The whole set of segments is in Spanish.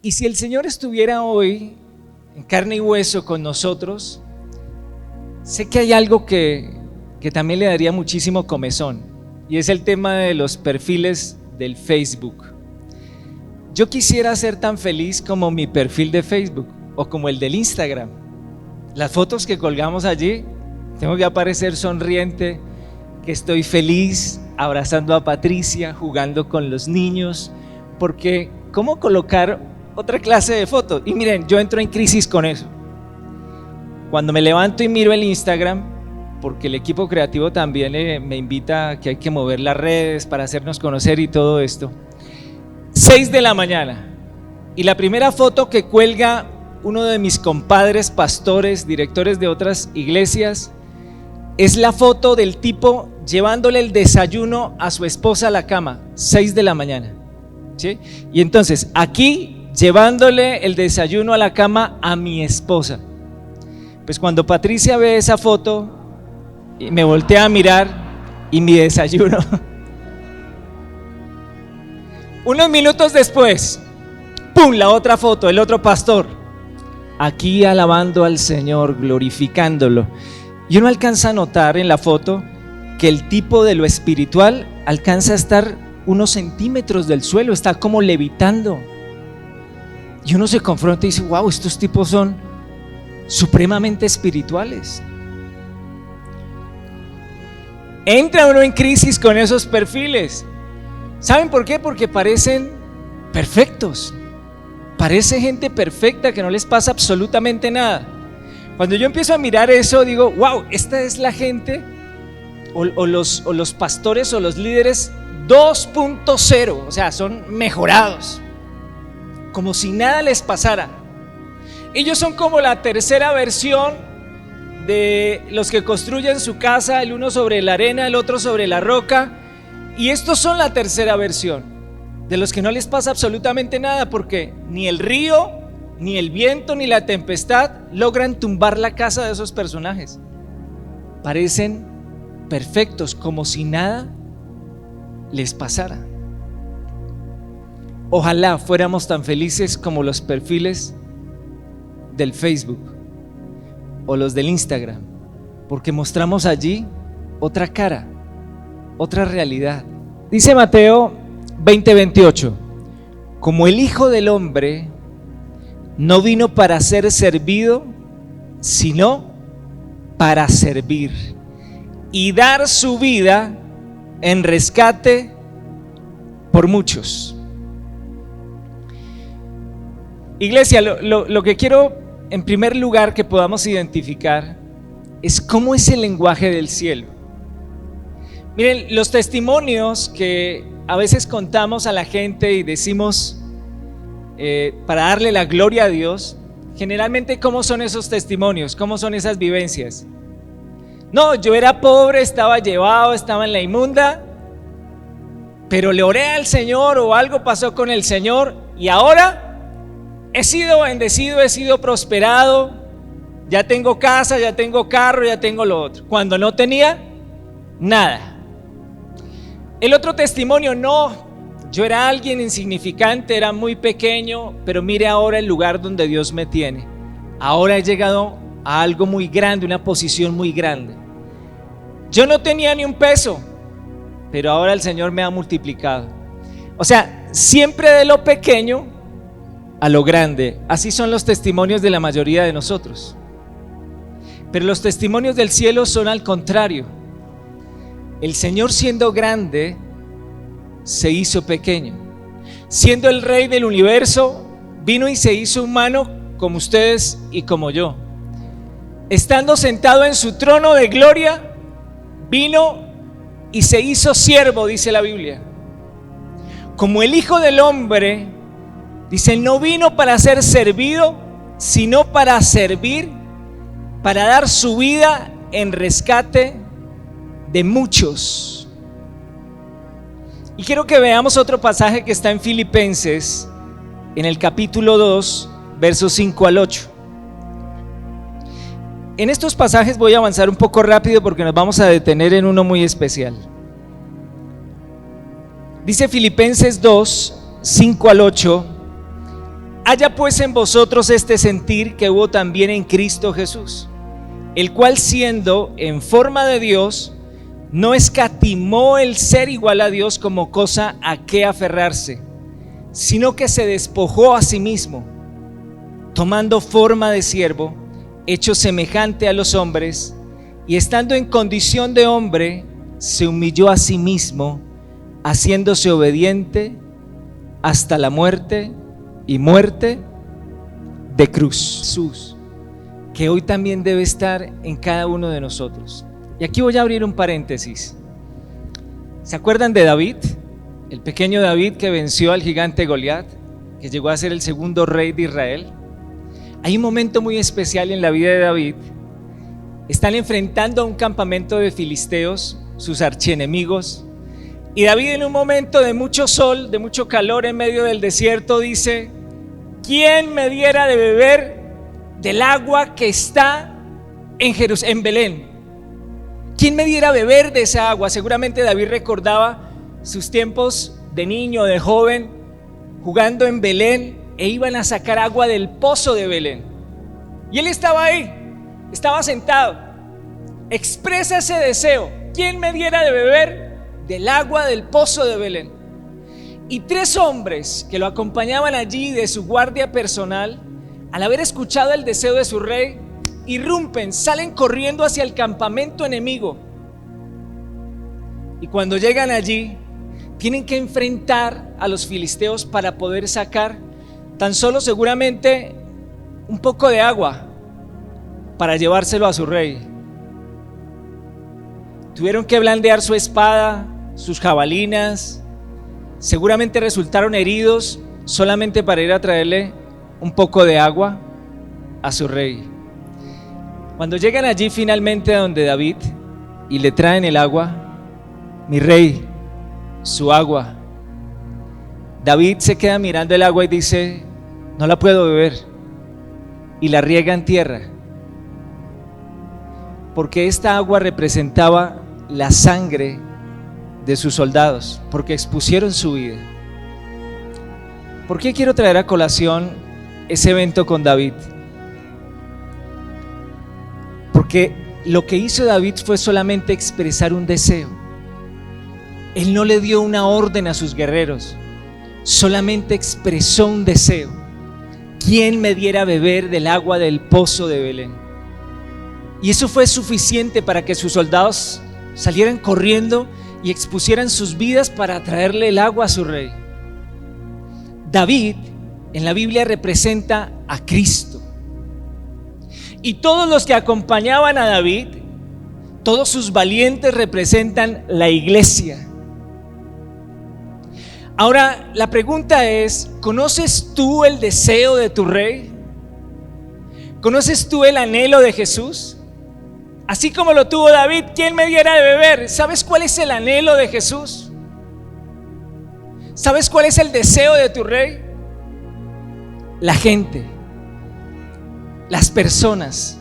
Y si el Señor estuviera hoy en carne y hueso con nosotros, sé que hay algo que también le daría muchísimo comezón, y es el tema de los perfiles del Facebook. Yo quisiera ser tan feliz como mi perfil de Facebook o como el del Instagram. Las fotos que colgamos allí, tengo que aparecer sonriente, que estoy feliz, abrazando a Patricia, jugando con los niños, porque ¿cómo colocar otra clase de fotos? Y miren, yo entro en crisis con eso. Cuando me levanto y miro el Instagram, porque el equipo creativo también me invita a que hay que mover las redes para hacernos conocer y todo esto, 6 de la mañana, y la primera foto que cuelga uno de mis compadres pastores, directores de otras iglesias, es la foto del tipo llevándole el desayuno a su esposa a la cama, 6 de la mañana, ¿sí? Y entonces aquí llevándole el desayuno a la cama a mi esposa. Pues cuando Patricia ve esa foto y me voltea a mirar y mi desayuno, unos minutos después, ¡pum!, la otra foto, el otro pastor, aquí alabando al Señor, glorificándolo. Y uno alcanza a notar en la foto que el tipo de lo espiritual alcanza a estar unos centímetros del suelo, está como levitando. Y uno se confronta y dice, wow, estos tipos son supremamente espirituales. Entra uno en crisis con esos perfiles. ¿Saben por qué? Porque parecen perfectos. Parece gente perfecta que no les pasa absolutamente nada. Cuando yo empiezo a mirar eso, digo, wow, esta es la gente o los pastores o los líderes 2.0, o sea, son mejorados, como si nada les pasara. Ellos son como la tercera versión de los que construyen su casa, el uno sobre la arena, el otro sobre la roca, y estos son la tercera versión de los que no les pasa absolutamente nada, porque ni el río, ni el viento, ni la tempestad logran tumbar la casa de esos personajes. Parecen perfectos, como si nada les pasara. Ojalá fuéramos tan felices como los perfiles del Facebook o los del Instagram, porque mostramos allí otra cara, otra realidad. Dice Mateo 20:28, como el Hijo del Hombre no vino para ser servido, sino para servir y dar su vida en rescate por muchos. Iglesia, lo que quiero en primer lugar que podamos identificar es cómo es el lenguaje del cielo. Miren, los testimonios que a veces contamos a la gente y decimos para darle la gloria a Dios, generalmente ¿cómo son esos testimonios? ¿Cómo son esas vivencias? No, yo era pobre, estaba llevado, estaba en la inmunda, pero le oré al Señor o algo pasó con el Señor y ahora he sido bendecido, he sido prosperado, ya tengo casa, ya tengo carro, ya tengo lo otro, cuando no tenía nada. El otro testimonio, no, yo era alguien insignificante, era muy pequeño, pero mire ahora el lugar donde Dios me tiene. Ahora he llegado a algo muy grande, una posición muy grande. Yo no tenía ni un peso, pero ahora el Señor me ha multiplicado. O sea, siempre de lo pequeño a lo grande. Así son los testimonios de la mayoría de nosotros. Pero los testimonios del cielo son al contrario. El Señor, siendo grande, se hizo pequeño. Siendo el Rey del universo, vino y se hizo humano como ustedes y como yo. Estando sentado en su trono de gloria, vino y se hizo siervo, dice la Biblia. Como el Hijo del Hombre, dice, no vino para ser servido, sino para servir, para dar su vida en rescate de muchos. Y quiero que veamos otro pasaje que está en Filipenses, en el capítulo 2, versos 5 al 8. En estos pasajes voy a avanzar un poco rápido porque nos vamos a detener en uno muy especial. Dice Filipenses 2, 5 al 8: haya pues en vosotros este sentir que hubo también en Cristo Jesús, el cual siendo en forma de Dios, no escatimó el ser igual a Dios como cosa a que aferrarse, sino que se despojó a sí mismo, tomando forma de siervo, hecho semejante a los hombres, y estando en condición de hombre, se humilló a sí mismo, haciéndose obediente hasta la muerte y muerte de cruz. Jesús, que hoy también debe estar en cada uno de nosotros. Y aquí voy a abrir un paréntesis. ¿Se acuerdan de David? El pequeño David que venció al gigante Goliat, que llegó a ser el segundo rey de Israel. Hay un momento muy especial en la vida de David. Están enfrentando a un campamento de filisteos, sus archienemigos, y David, en un momento de mucho sol, de mucho calor en medio del desierto, dice: ¿quién me diera de beber del agua que está en Belén? ¿Quién me diera a beber de esa agua? Seguramente David recordaba sus tiempos de niño, de joven, jugando en Belén, e iban a sacar agua del pozo de Belén. Y él estaba ahí, estaba sentado. Expresa ese deseo: ¿quién me diera de beber del agua del pozo de Belén? Y 3 hombres que lo acompañaban allí de su guardia personal, al haber escuchado el deseo de su rey, irrumpen, salen corriendo hacia el campamento enemigo. Y cuando llegan allí, tienen que enfrentar a los filisteos para poder sacar tan solo seguramente un poco de agua para llevárselo a su rey. Tuvieron que blandear su espada, sus jabalinas, seguramente resultaron heridos solamente para ir a traerle un poco de agua a su rey. Cuando llegan allí finalmente a donde David y le traen el agua: mi rey, su agua. David se queda mirando el agua y dice: no la puedo beber, y la riega en tierra, porque esta agua representaba la sangre de sus soldados, porque expusieron su vida. ¿Por qué quiero traer a colación ese evento con David? Porque lo que hizo David fue solamente expresar un deseo. Él no le dio una orden a sus guerreros, solamente expresó un deseo: ¿quién me diera a beber del agua del pozo de Belén? Y eso fue suficiente para que sus soldados salieran corriendo y expusieran sus vidas para traerle el agua a su rey. David en la Biblia representa a Cristo, y todos los que acompañaban a David, todos sus valientes, representan la iglesia. Ahora la pregunta es: ¿conoces tú el deseo de tu rey? ¿Conoces tú el anhelo de Jesús? Así como lo tuvo David: ¿quién me diera de beber? ¿Sabes cuál es el anhelo de Jesús? ¿Sabes cuál es el deseo de tu rey? La gente, las personas.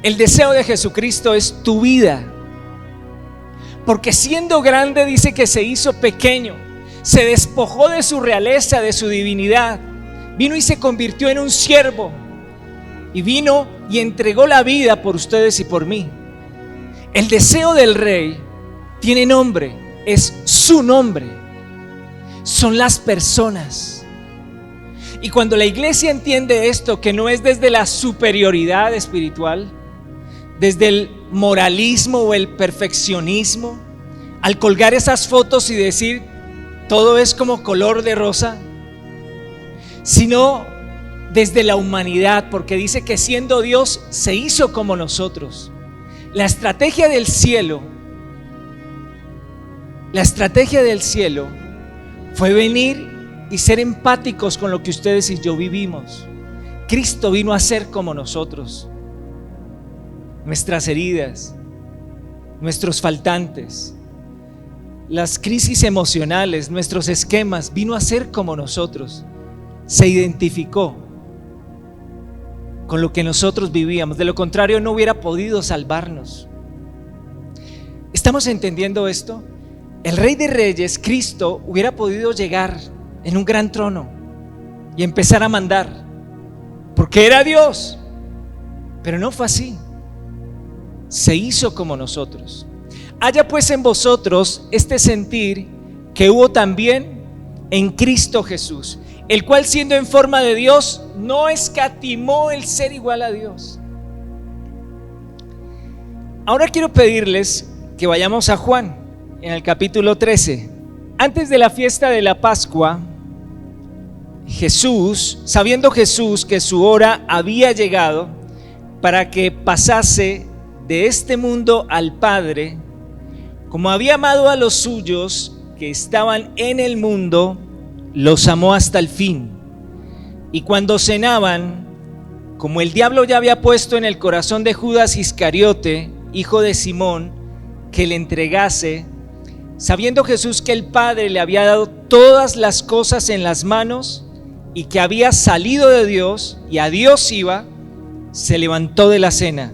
El deseo de Jesucristo es tu vida, porque siendo grande, dice que se hizo pequeño, se despojó de su realeza, de su divinidad, vino y se convirtió en un siervo, y vino y entregó la vida por ustedes y por mí. El deseo del rey tiene nombre, es su nombre, son las personas. Y cuando la iglesia entiende esto, que no es desde la superioridad espiritual, desde el moralismo o el perfeccionismo, al colgar esas fotos y decir todo es como color de rosa, sino desde la humanidad, porque dice que siendo Dios se hizo como nosotros. La estrategia del cielo fue venir y ser empáticos con lo que ustedes y yo vivimos. Cristo vino a ser como nosotros. Nuestras heridas, nuestros faltantes, las crisis emocionales, nuestros esquemas, vino a ser como nosotros. Se identificó con lo que nosotros vivíamos. De lo contrario, no hubiera podido salvarnos. ¿Estamos entendiendo esto? El Rey de Reyes, Cristo, hubiera podido llegar en un gran trono, y empezar a mandar, porque era Dios. Pero no fue así. Se hizo como nosotros. Haya pues en vosotros este sentir que hubo también en Cristo Jesús, el cual siendo en forma de Dios no escatimó el ser igual a Dios. Ahora quiero pedirles que vayamos a Juan en el capítulo 13. Antes de la fiesta de la Pascua, Jesús, sabiendo Jesús que su hora había llegado para que pasase de este mundo al Padre, como había amado a los suyos que estaban en el mundo, los amó hasta el fin. Y cuando cenaban, como el diablo ya había puesto en el corazón de Judas Iscariote, hijo de Simón, que le entregase, sabiendo Jesús que el Padre le había dado todas las cosas en las manos y que había salido de Dios y a Dios iba, se levantó de la cena,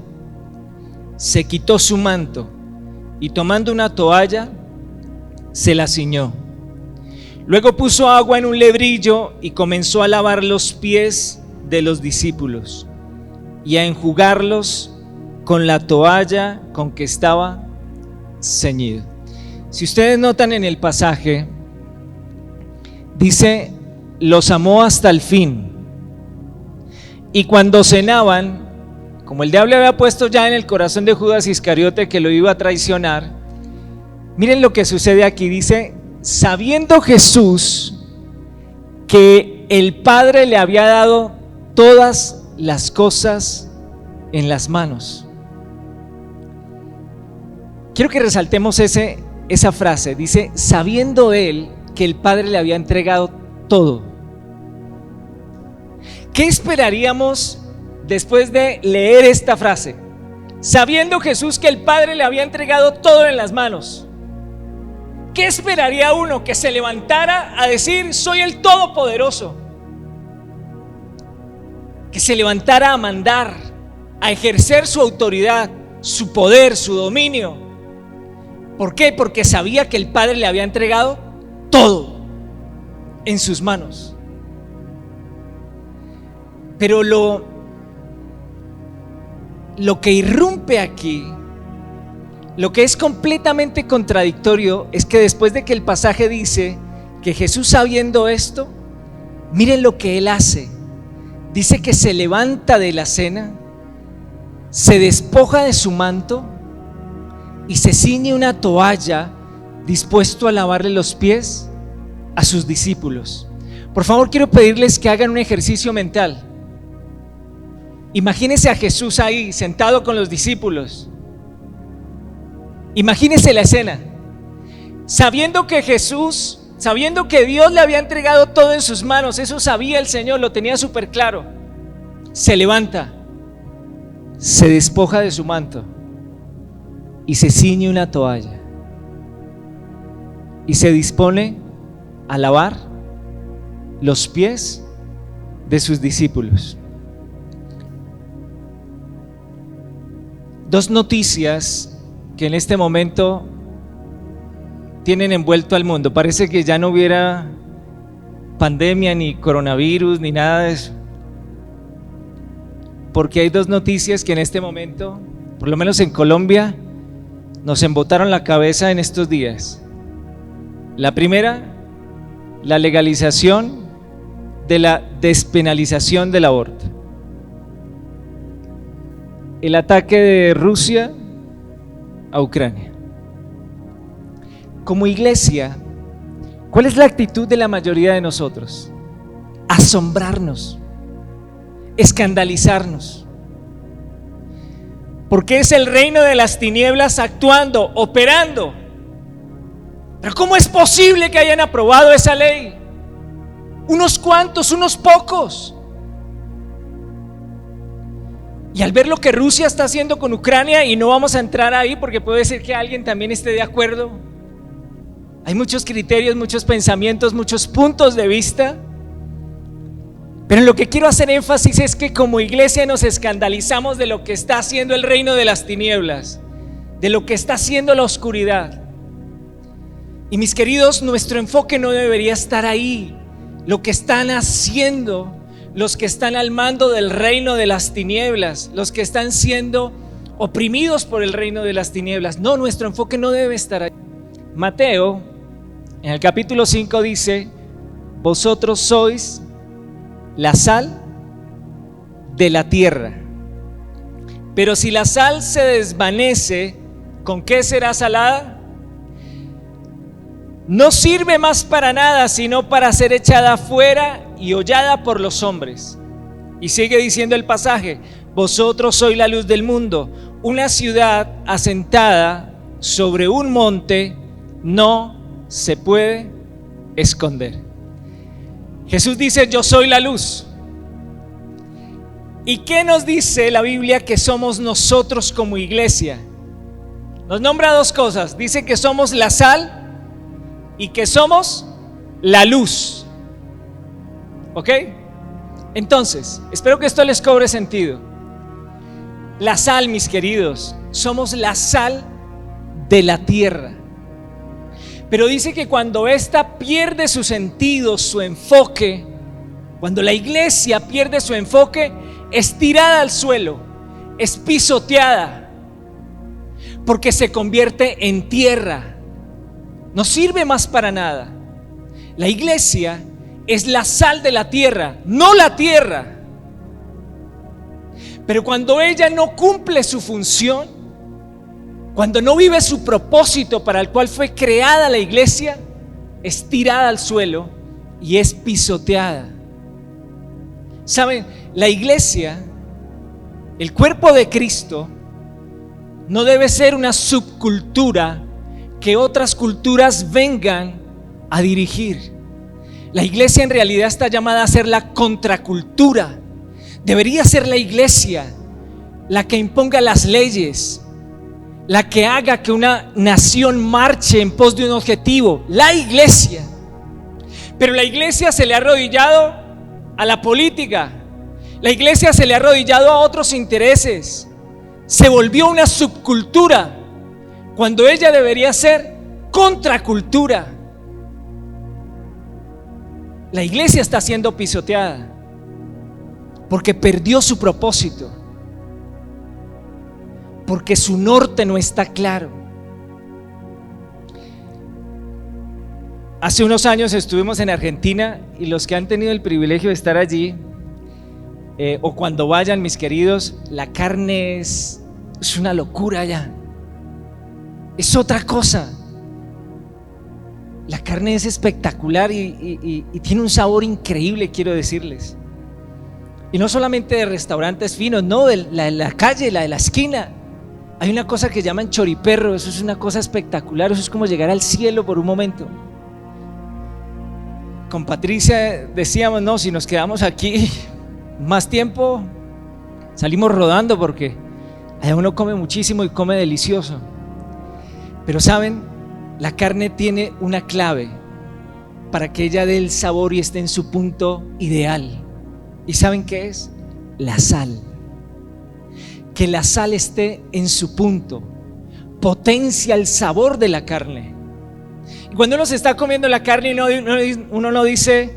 se quitó su manto y tomando una toalla, se la ciñó. Luego puso agua en un lebrillo y comenzó a lavar los pies de los discípulos y a enjugarlos con la toalla con que estaba ceñido. Si ustedes notan en el pasaje, dice, los amó hasta el fin. Y cuando cenaban, como el diablo había puesto ya en el corazón de Judas Iscariote que lo iba a traicionar, miren lo que sucede aquí. Dice, sabiendo Jesús que el Padre le había dado todas las cosas en las manos. Quiero que resaltemos esa frase. Dice, sabiendo él que el Padre le había entregado todo. ¿Qué esperaríamos después de leer esta frase? Sabiendo Jesús que el Padre le había entregado todo en las manos, ¿qué esperaría uno? Que se levantara a decir, soy el Todopoderoso. Que se levantara a mandar, a ejercer su autoridad, su poder, su dominio. ¿Por qué? Porque sabía que el Padre le había entregado todo en sus manos. Pero lo que irrumpe aquí, lo que es completamente contradictorio, es que después de que el pasaje dice que Jesús, sabiendo esto, miren lo que él hace. Dice que se levanta de la cena, se despoja de su manto y se ciñe una toalla, dispuesto a lavarle los pies a sus discípulos. Por favor, quiero pedirles que hagan un ejercicio mental. Imagínense a Jesús ahí sentado con los discípulos. Imagínense la escena, sabiendo que Jesús, sabiendo que Dios le había entregado todo en sus manos. Eso sabía el Señor, lo tenía súper claro. Se levanta, se despoja de su manto y se ciñe una toalla y se dispone a lavar los pies de sus discípulos. Dos noticias que en este momento tienen envuelto al mundo. Parece que ya no hubiera pandemia, ni coronavirus, ni nada de eso. Porque hay dos noticias que en este momento, por lo menos en Colombia, nos embotaron la cabeza en estos días. La primera, la legalización de la despenalización del aborto. El ataque de Rusia a Ucrania. Como iglesia, ¿cuál es la actitud de la mayoría de nosotros? Asombrarnos, escandalizarnos, porque es el reino de las tinieblas actuando, operando. Pero ¿cómo es posible que hayan aprobado esa ley? Unos cuantos, unos pocos. Y al ver lo que Rusia está haciendo con Ucrania, y no vamos a entrar ahí porque puede ser que alguien también esté de acuerdo, hay muchos criterios, muchos pensamientos, muchos puntos de vista, pero en lo que quiero hacer énfasis es que como iglesia nos escandalizamos de lo que está haciendo el reino de las tinieblas, de lo que está haciendo la oscuridad. Y mis queridos, nuestro enfoque no debería estar ahí. lo que están haciendo los que están al mando del reino de las tinieblas, los que están siendo oprimidos por el reino de las tinieblas. No, nuestro enfoque no debe estar ahí. Mateo, en el capítulo 5 dice: vosotros sois la sal de la tierra. Pero si la sal se desvanece, ¿con qué será salada? No sirve más para nada, sino para ser echada afuera y hollada por los hombres. Y sigue diciendo el pasaje: vosotros sois la luz del mundo. Una ciudad asentada sobre un monte no se puede esconder. Jesús dice: yo soy la luz. ¿Y qué nos dice la Biblia que somos nosotros como iglesia? Nos nombra dos cosas. Dice que somos la sal y que somos la luz. ¿Ok? Entonces, espero que esto les cobre sentido. La sal, mis queridos, somos la sal de la tierra. Pero dice que cuando ésta pierde su sentido, su enfoque, cuando la iglesia pierde su enfoque, es tirada al suelo, es pisoteada, porque se convierte en tierra. No sirve más para nada. La iglesia es la sal de la tierra, no la tierra. Pero cuando ella no cumple su función, cuando no vive su propósito para el cual fue creada la iglesia, es tirada al suelo y es pisoteada. ¿Saben? La iglesia, el cuerpo de Cristo, no debe ser una subcultura que otras culturas vengan a dirigir. La iglesia en realidad está llamada a ser la contracultura. Debería ser la iglesia la que imponga las leyes, la que haga que una nación marche en pos de un objetivo, la iglesia. Pero la iglesia se le ha arrodillado a la política, la iglesia se le ha arrodillado a otros intereses, se volvió una subcultura cuando ella debería ser contracultura. La iglesia está siendo pisoteada porque perdió su propósito, porque su norte no está claro. Hace unos años estuvimos en Argentina y los que han tenido el privilegio de estar allí, o cuando vayan, mis queridos, la carne es una locura allá. Es otra cosa. La carne es espectacular y tiene un sabor increíble, quiero decirles. Y no solamente de restaurantes finos, no, de la calle, la de la esquina. Hay una cosa que llaman choriperro, eso es una cosa espectacular, eso es como llegar al cielo por un momento. Con Patricia decíamos, no, si nos quedamos aquí más tiempo, salimos rodando porque allá uno come muchísimo y come delicioso. Pero saben, la carne tiene una clave para que ella dé el sabor y esté en su punto ideal. ¿Y saben qué es? La sal. Que la sal esté en su punto potencia el sabor de la carne. Y cuando uno se está comiendo la carne, uno no dice: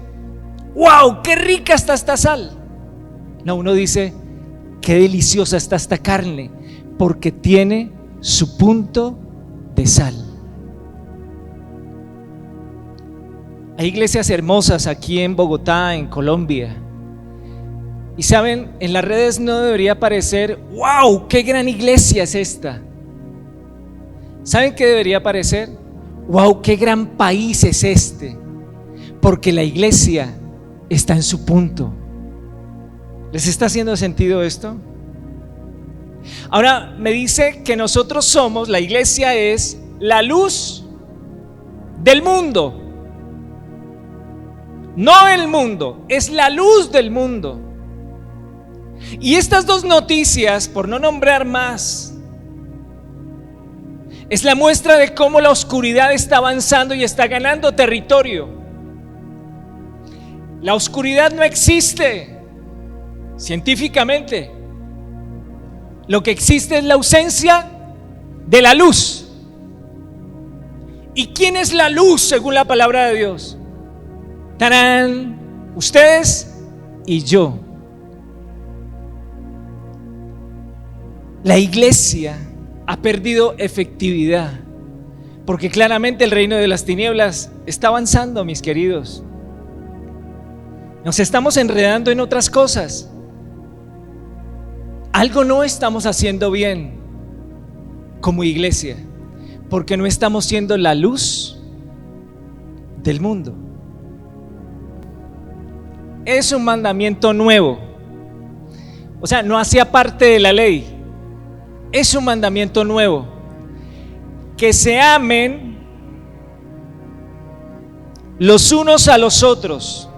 ¡wow! ¡Qué rica está esta sal! No, uno dice: ¡qué deliciosa está esta carne! Porque tiene su punto de sal. Hay iglesias hermosas aquí en Bogotá, en Colombia. Y saben, en las redes no debería parecer: ¡wow! ¡Qué gran iglesia es esta! ¿Saben qué debería parecer? ¡Wow! ¡Qué gran país es este! Porque la iglesia está en su punto. ¿Les está haciendo sentido esto? Ahora me dice que nosotros somos, la iglesia es la luz del mundo. No el mundo, es la luz del mundo. Y estas dos noticias, por no nombrar más, es la muestra de cómo la oscuridad está avanzando y está ganando territorio. La oscuridad no existe científicamente. Lo que existe es la ausencia de la luz. ¿Y quién es la luz según la palabra de Dios? ¡Tarán! Ustedes y yo. La iglesia ha perdido efectividad, porque claramente el reino de las tinieblas está avanzando, mis queridos. Nos estamos enredando en otras cosas. Algo no estamos haciendo bien como iglesia, porque no estamos siendo la luz del mundo. Es un mandamiento nuevo, o sea, no hacía parte de la ley. Es un mandamiento nuevo: que se amen los unos a los otros.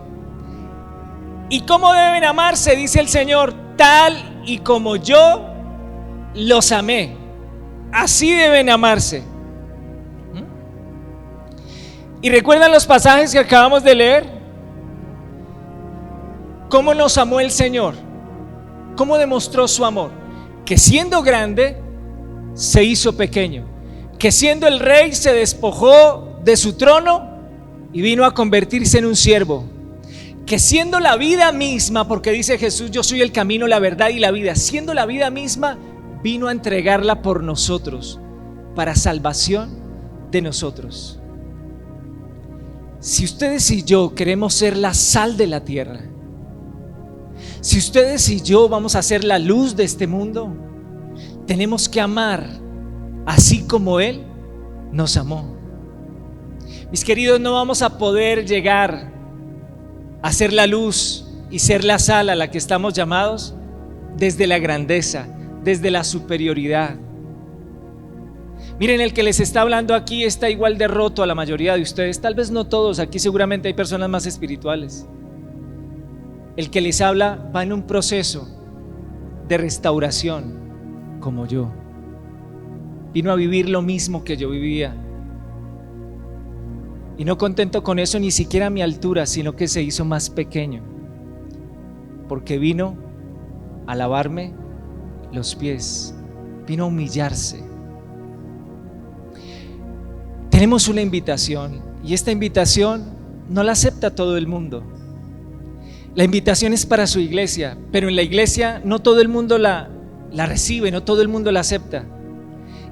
¿Y cómo deben amarse? Dice el Señor: tal y como yo los amé, así deben amarse. ¿Y recuerdan los pasajes que acabamos de leer? ¿Cómo nos amó el Señor? ¿Cómo demostró su amor? Que siendo grande se hizo pequeño, que siendo el rey se despojó de su trono y vino a convertirse en un siervo, que siendo la vida misma, porque dice Jesús: yo soy el camino, la verdad y la vida, siendo la vida misma, vino a entregarla por nosotros, para salvación de nosotros. Si ustedes y yo queremos ser la sal de la tierra, si ustedes y yo vamos a ser la luz de este mundo, tenemos que amar así como Él nos amó. Mis queridos, no vamos a poder llegar a ser la luz y ser la sal a la que estamos llamados desde la grandeza, desde la superioridad. Miren, el que les está hablando aquí está igual de roto a la mayoría de ustedes, tal vez no todos, aquí seguramente hay personas más espirituales. El que les habla va en un proceso de restauración, como yo. Vino a vivir lo mismo que yo vivía. Y no contento con eso, ni siquiera a mi altura, sino que se hizo más pequeño, porque vino a lavarme los pies, vino a humillarse. Tenemos una invitación, y esta invitación no la acepta todo el mundo. La invitación es para su iglesia, pero en la iglesia no todo el mundo la recibe, no todo el mundo la acepta.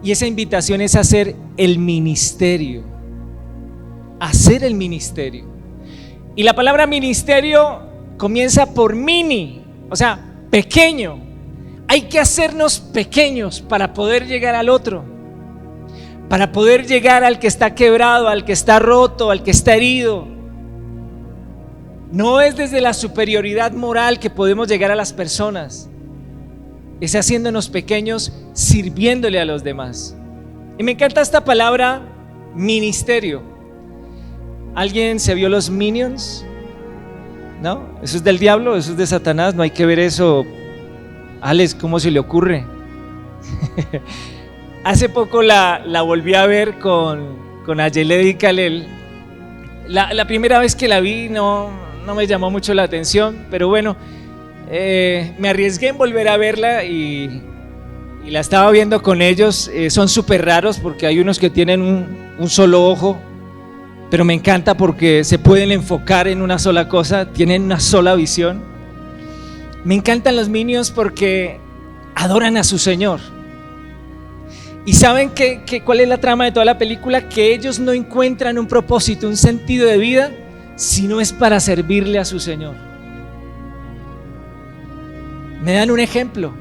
Y esa invitación es hacer el ministerio. Hacer el ministerio. Y la palabra ministerio comienza por mini, o sea, pequeño. Hay que hacernos pequeños para poder llegar al otro, para poder llegar al que está quebrado, al que está roto, al que está herido. No es desde la superioridad moral que podemos llegar a las personas, es haciéndonos pequeños, sirviéndole a los demás. Y me encanta esta palabra, ministerio. ¿Alguien se vio los Minions? ¿No? Eso es del diablo, eso es de Satanás, no hay que ver eso. Alex, ¿cómo se le ocurre? Hace poco la volví a ver con Ayeled y Kalel. La primera vez que la vi no me llamó mucho la atención, pero bueno, me arriesgué en volver a verla y la estaba viendo con ellos. Son súper raros porque hay unos que tienen un solo ojo, pero me encanta porque se pueden enfocar en una sola cosa, tienen una sola visión. Me encantan los Minions porque adoran a su Señor. ¿Y saben cuál es la trama de toda la película? Que ellos no encuentran un propósito, un sentido de vida, si no es para servirle a su Señor. Me dan un ejemplo,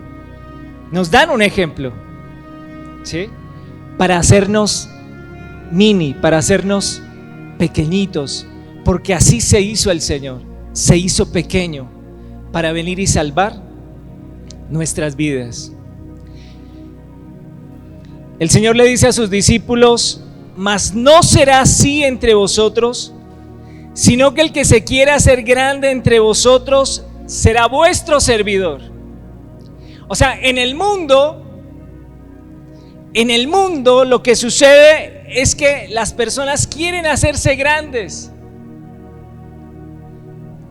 nos dan un ejemplo, ¿sí? Para hacernos mini, para hacernos pequeñitos, porque así se hizo el Señor, se hizo pequeño para venir y salvar nuestras vidas. El Señor le dice a sus discípulos: mas no será así entre vosotros, sino que el que se quiera hacer grande entre vosotros será vuestro servidor. O sea, en el mundo lo que sucede es que las personas quieren hacerse grandes.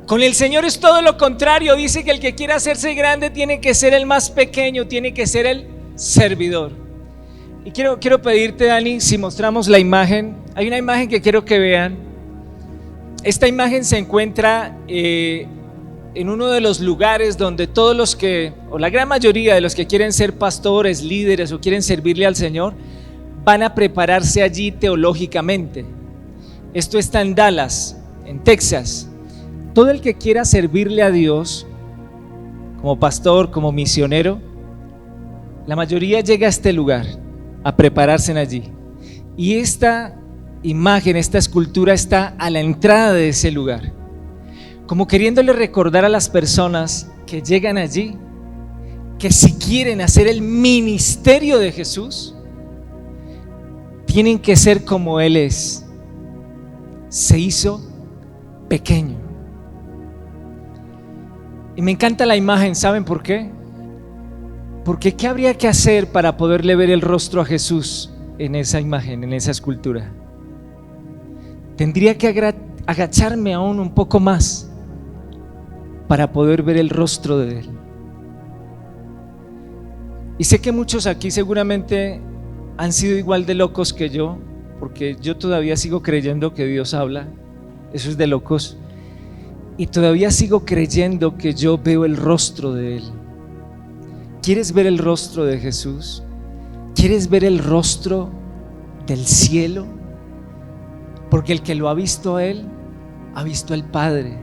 Con el Señor es todo lo contrario. Dice que el que quiera hacerse grande tiene que ser el más pequeño, tiene que ser el servidor. Y quiero pedirte, Dani, si mostramos la imagen. Hay una imagen que quiero que vean. Esta imagen se encuentra en uno de los lugares donde todos los que, o la gran mayoría de los que quieren ser pastores, líderes o quieren servirle al Señor, van a prepararse allí teológicamente. Esto está en Dallas, en Texas. Todo el que quiera servirle a Dios, como pastor, como misionero, la mayoría llega a este lugar a prepararse allí. Y esta imagen, esta escultura está a la entrada de ese lugar, como queriéndole recordar a las personas que llegan allí que si quieren hacer el ministerio de Jesús, tienen que ser como Él es. Se hizo pequeño. Y me encanta la imagen, ¿saben por qué? Porque ¿qué habría que hacer para poderle ver el rostro a Jesús en esa imagen, en esa escultura? Tendría que agacharme aún un poco más para poder ver el rostro de Él. Y sé que muchos aquí seguramente han sido igual de locos que yo, porque yo todavía sigo creyendo que Dios habla. Eso es de locos. Y todavía sigo creyendo que yo veo el rostro de Él. ¿Quieres ver el rostro de Jesús? ¿Quieres ver el rostro del cielo? Porque el que lo ha visto a Él, ha visto al Padre.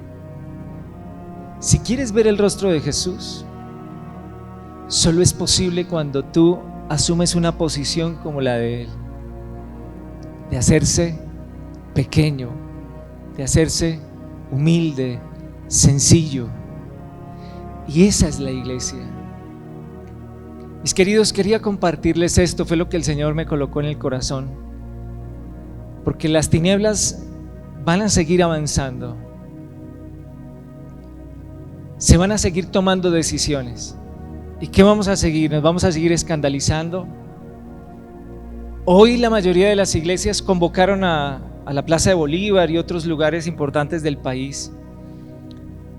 Si quieres ver el rostro de Jesús, solo es posible cuando tú asumes una posición como la de Él, de hacerse pequeño, de hacerse humilde, sencillo. Y esa es la iglesia. Mis queridos, quería compartirles esto, fue lo que el Señor me colocó en el corazón, porque las tinieblas van a seguir avanzando, se van a seguir tomando decisiones. ¿Y qué vamos a seguir? ¿Nos vamos a seguir escandalizando? Hoy la mayoría de las iglesias convocaron a la Plaza de Bolívar y otros lugares importantes del país,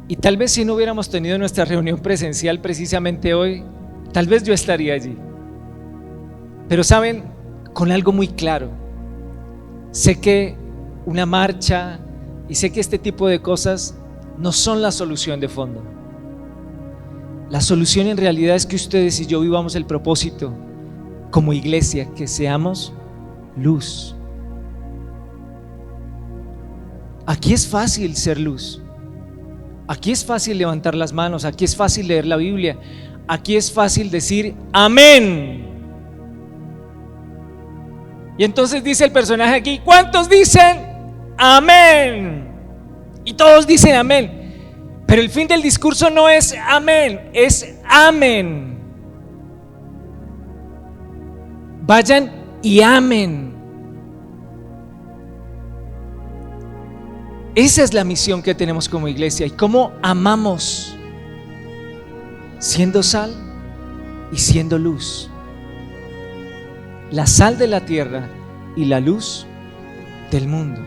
y tal vez si no hubiéramos tenido nuestra reunión presencial precisamente hoy, tal vez yo estaría allí. Pero saben, con algo muy claro, sé que una marcha y sé que este tipo de cosas no son la solución de fondo. La solución en realidad es que ustedes y yo vivamos el propósito como iglesia, que seamos luz. Aquí es fácil ser luz, aquí es fácil levantar las manos, aquí es fácil leer la Biblia, aquí es fácil decir amén. Y entonces dice el personaje aquí, ¿cuántos dicen amén? Y todos dicen amén. Pero el fin del discurso no es amén, es amén. Vayan y amen. Esa es la misión que tenemos como iglesia. ¿Y cómo amamos? Siendo sal y siendo luz. La sal de la tierra y la luz del mundo.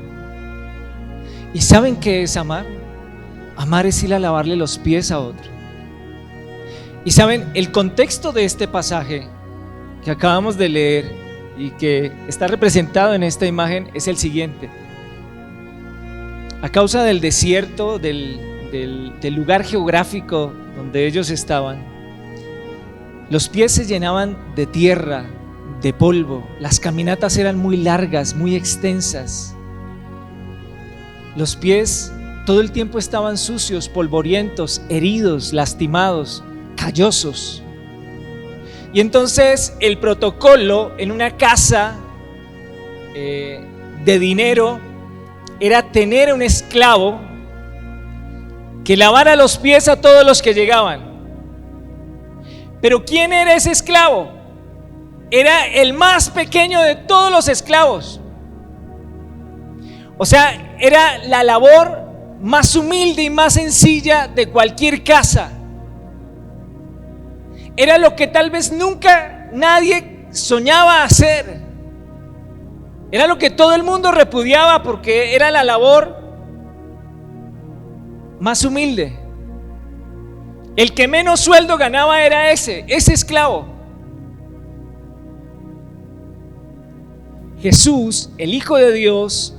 ¿Y saben qué es amar? Amar es ir a lavarle los pies a otro. Y saben, el contexto de este pasaje que acabamos de leer y que está representado en esta imagen es el siguiente. A causa del desierto, del lugar geográfico donde ellos estaban, los pies se llenaban de tierra, de polvo. Las caminatas eran muy largas, muy extensas. Los pies todo el tiempo estaban sucios, polvorientos, heridos, lastimados, callosos. Y entonces el protocolo en una casa de dinero era tener un esclavo que lavara los pies a todos los que llegaban. Pero ¿quién era ese esclavo? Era el más pequeño de todos los esclavos. O sea, era la labor más humilde y más sencilla de cualquier casa. Era lo que tal vez nunca nadie soñaba hacer. Era lo que todo el mundo repudiaba porque era la labor más humilde. El que menos sueldo ganaba era ese esclavo. Jesús, el Hijo de Dios,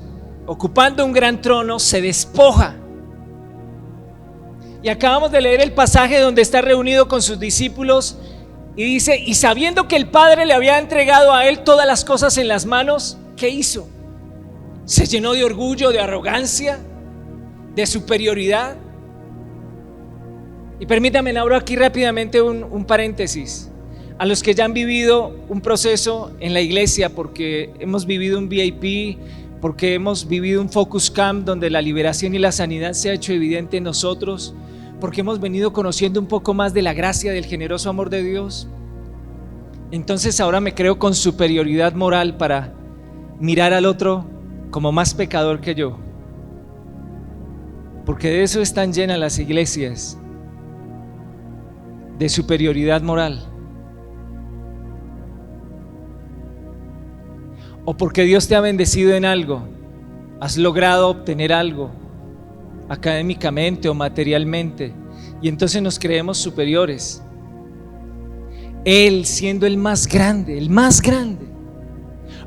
ocupando un gran trono, se despoja. Y acabamos de leer el pasaje donde está reunido con sus discípulos y dice, y sabiendo que el Padre le había entregado a él todas las cosas en las manos, ¿qué hizo? Se llenó de orgullo, de arrogancia, de superioridad. Y permítanme, abro aquí rápidamente un paréntesis. A los que ya han vivido un proceso en la iglesia, porque hemos vivido un VIP, porque hemos vivido un Focus Camp donde la liberación y la sanidad se ha hecho evidente en nosotros, porque hemos venido conociendo un poco más de la gracia, del generoso amor de Dios. Entonces ahora me creo con superioridad moral para mirar al otro como más pecador que yo, porque de eso están llenas las iglesias, de superioridad moral. O porque Dios te ha bendecido en algo, has logrado obtener algo académicamente o materialmente, y entonces nos creemos superiores. Él, siendo el más grande,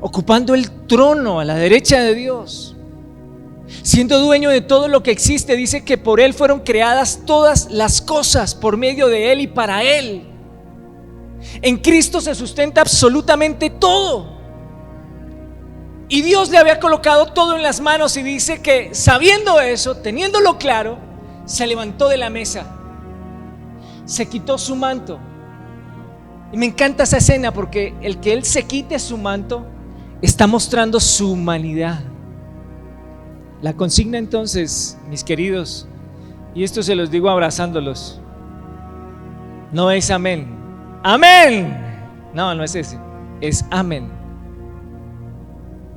ocupando el trono a la derecha de Dios, siendo dueño de todo lo que existe, dice que por Él fueron creadas todas las cosas, por medio de Él y para Él. En Cristo se sustenta absolutamente todo. Y Dios le había colocado todo en las manos, y dice que sabiendo eso, teniéndolo claro, se levantó de la mesa, se quitó su manto. Y me encanta esa escena, porque el que Él se quite su manto está mostrando su humanidad. La consigna entonces, mis queridos, y esto se los digo abrazándolos, no es amén. Amén. No es ese, es amén.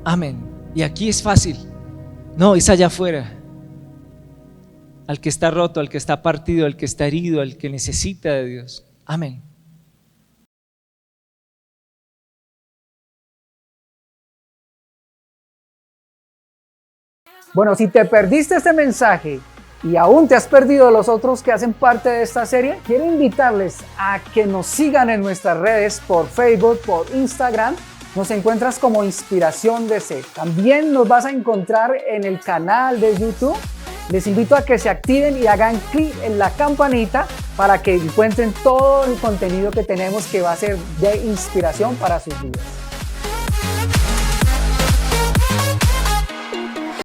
Amén. Y aquí es fácil. No, es allá afuera. Al que está roto, al que está partido, al que está herido, al que necesita de Dios. Amén. Bueno, si te perdiste este mensaje y aún te has perdido los otros que hacen parte de esta serie, quiero invitarles a que nos sigan en nuestras redes por Facebook, por Instagram. Nos encuentras como Inspiración DC. También nos vas a encontrar en el canal de YouTube. Les invito a que se activen y hagan clic en la campanita para que encuentren todo el contenido que tenemos, que va a ser de inspiración para sus vidas.